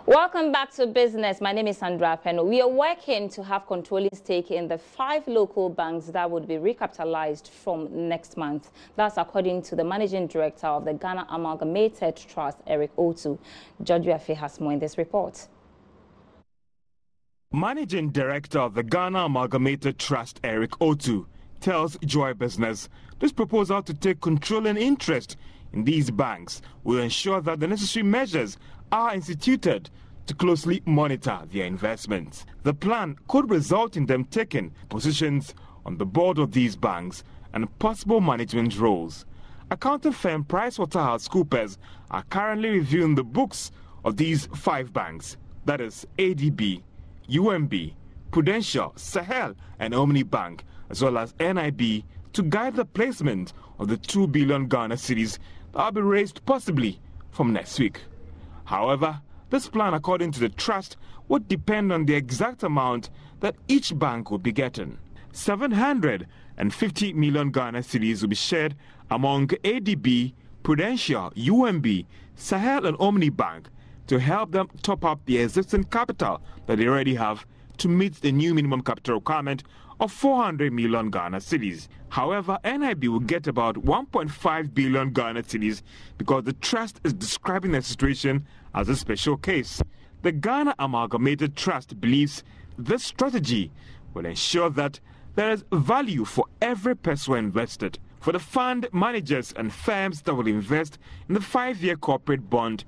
Welcome back to business. My name is Sandra Peno. We are working to have controlling stake in the 5 local banks that would be recapitalized from next month. That's according to the managing director of the Ghana Amalgamated Trust, Eric Otu. George Yafe has more in this report. Managing director of the Ghana Amalgamated Trust, Eric Otu, tells Joy Business this proposal to take controlling interest in these banks will ensure that the necessary measures are instituted to closely monitor their investments. The plan could result in them taking positions on the board of these banks and possible management roles. Accounting firm PricewaterhouseCoopers are currently reviewing the books of these 5 banks, that is ADB, UMB, Prudential, Sahel and Omni Bank, as well as NIB, to guide the placement of the 2 billion Ghana cedis that will be raised possibly from next week. However, this plan, according to the trust, would depend on the exact amount that each bank will be getting. 750 million Ghana cedis will be shared among ADB, Prudential, UMB, Sahel and Omni Bank to help them top up the existing capital that they already have to meet the new minimum capital requirement of 400 million Ghana cedis. However, NIB will get about 1.5 billion Ghana cedis because the trust is describing the situation as a special case. The Ghana Amalgamated Trust believes this strategy will ensure that there is value for every person invested. For the fund managers and firms that will invest in the 5-year corporate bond,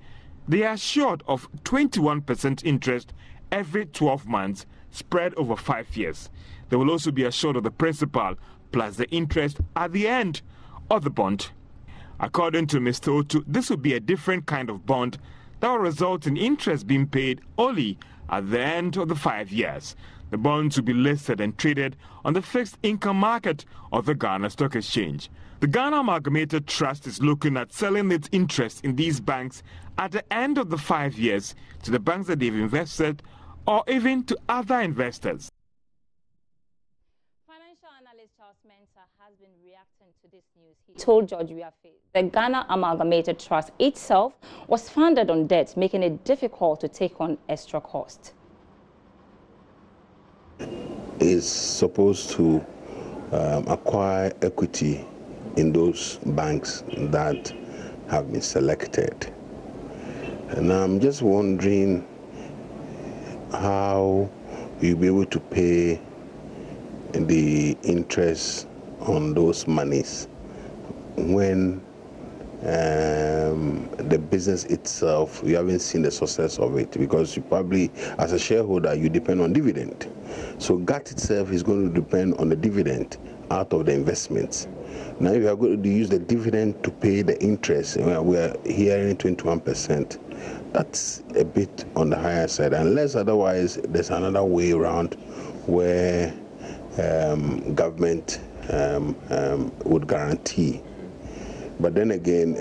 they are assured of 21% interest every 12 months spread over 5 years. They will also be assured of the principal plus the interest at the end of the bond. According to Mr. Otu, this will be a different kind of bond that will result in interest being paid only at the end of the 5 years. The bonds will be listed and traded on the fixed income market of the Ghana Stock Exchange. The Ghana Amalgamated Trust is looking at selling its interest in these banks at the end of the 5 years to the banks that they've invested or even to other investors. Financial analyst Charles Mensah has been reacting to this news. He told George Yafe the Ghana Amalgamated Trust itself was funded on debt, making it difficult to take on extra cost. Is supposed to acquire equity in those banks that have been selected. And I'm just wondering how you'll be able to pay the interest on those monies when the business itself, you haven't seen the success of it, because you probably, as a shareholder, you depend on dividend. So GAT itself is going to depend on the dividend out of the investments. Now, if you are going to use the dividend to pay the interest, we are hearing 21%. That's a bit on the higher side, unless otherwise there's another way around where government would guarantee. But then again,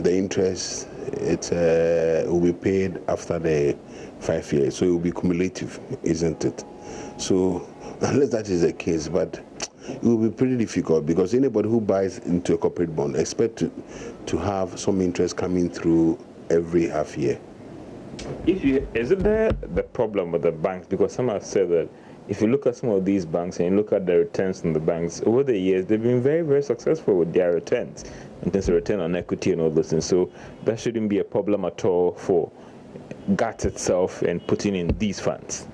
the interest will be paid after the 5 years, so it will be cumulative, isn't it? So unless that is the case, but it will be pretty difficult, because anybody who buys into a corporate bond expect to have some interest coming through every half year. Isn't there the problem with the banks? Because some have said that if you look at some of these banks and you look at the returns from the banks over the years, they've been very, very successful with their returns in terms of return on equity and all those things. So that shouldn't be a problem at all for GAT itself and putting in these funds.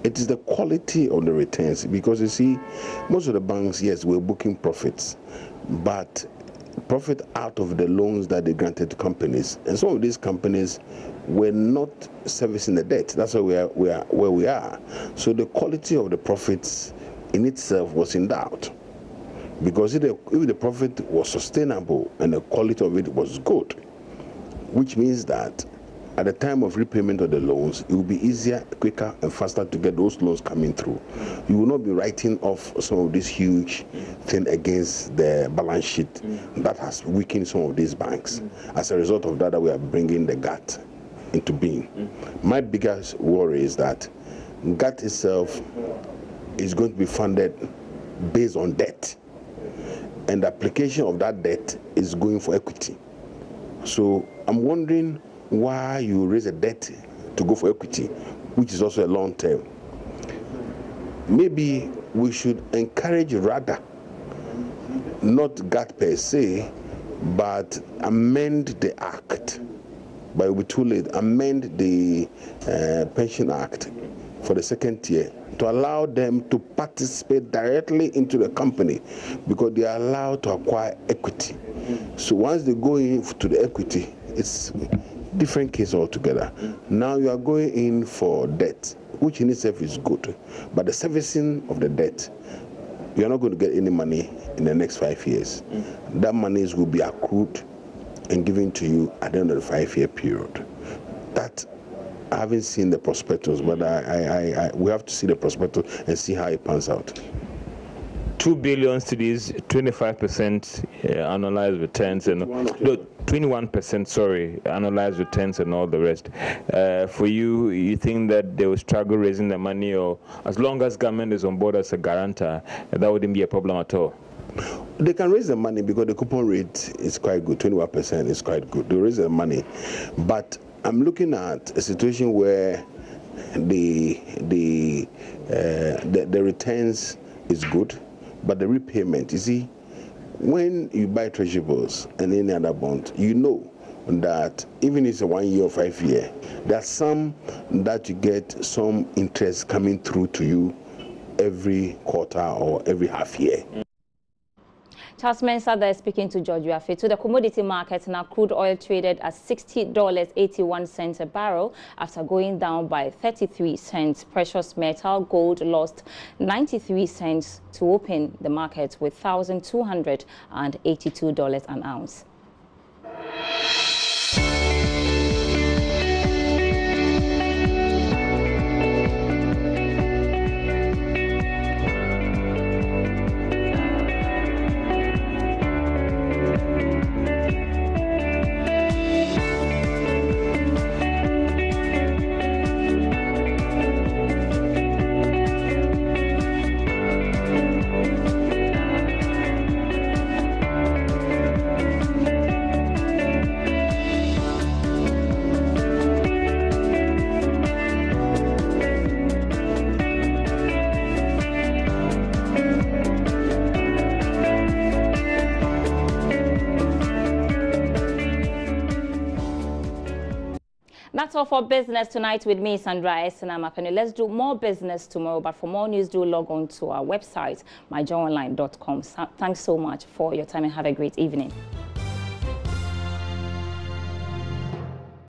It is the quality of the returns, because you see, most of the banks, yes, we're booking profits, but profit out of the loans that they granted to companies, and some of these companies were not servicing the debt. That's where we are. So the quality of the profits in itself was in doubt, because if the profit was sustainable and the quality of it was good, which means that at the time of repayment of the loans, it will be easier, quicker, and faster to get those loans coming through. You will not be writing off some of this huge thing against the balance sheet that has weakened some of these banks. As a result of that, we are bringing the GAT into being. My biggest worry is that GAT itself is going to be funded based on debt, and the application of that debt is going for equity. So I'm wondering why you raise a debt to go for equity, which is also a long term. Maybe we should encourage rather, not GAT per se, but amend the act. But it will be too late. Amend the Pension Act for the second tier to allow them to participate directly into the company, because they are allowed to acquire equity. So once they go into the equity, it's different case altogether. Now you are going in for debt, which in itself is good, but the servicing of the debt, you are not going to get any money in the next 5 years. That money will be accrued and given to you at the end of the 5-year period. That I haven't seen the prospectus, but we have to see the prospectus and see how it pans out. 2 billion cedis, 25% annualized returns, and 21%, sorry, annualized returns and all the rest. For you, you think that they will struggle raising the money, or as long as government is on board as a guarantor, that wouldn't be a problem at all? They can raise the money because the coupon rate is quite good. 21% is quite good. They raise the money, but I'm looking at a situation where the returns is good, but the repayment, you see, when you buy treasury bills and any other bond, you know that even if it's a 1 year or 5 year, there's some that you get some interest coming through to you every quarter or every half year. Charles Mensah there speaking to George Yafe. To the commodity market, now crude oil traded at $60.81 a barrel after going down by 33 cents. Precious metal gold lost 93 cents to open the market with $1,282 an ounce. That's all for business tonight with me, Sandra Esinamapenu. Let's do more business tomorrow, but for more news, do log on to our website, myjoyonline.com. Thanks so much for your time and have a great evening.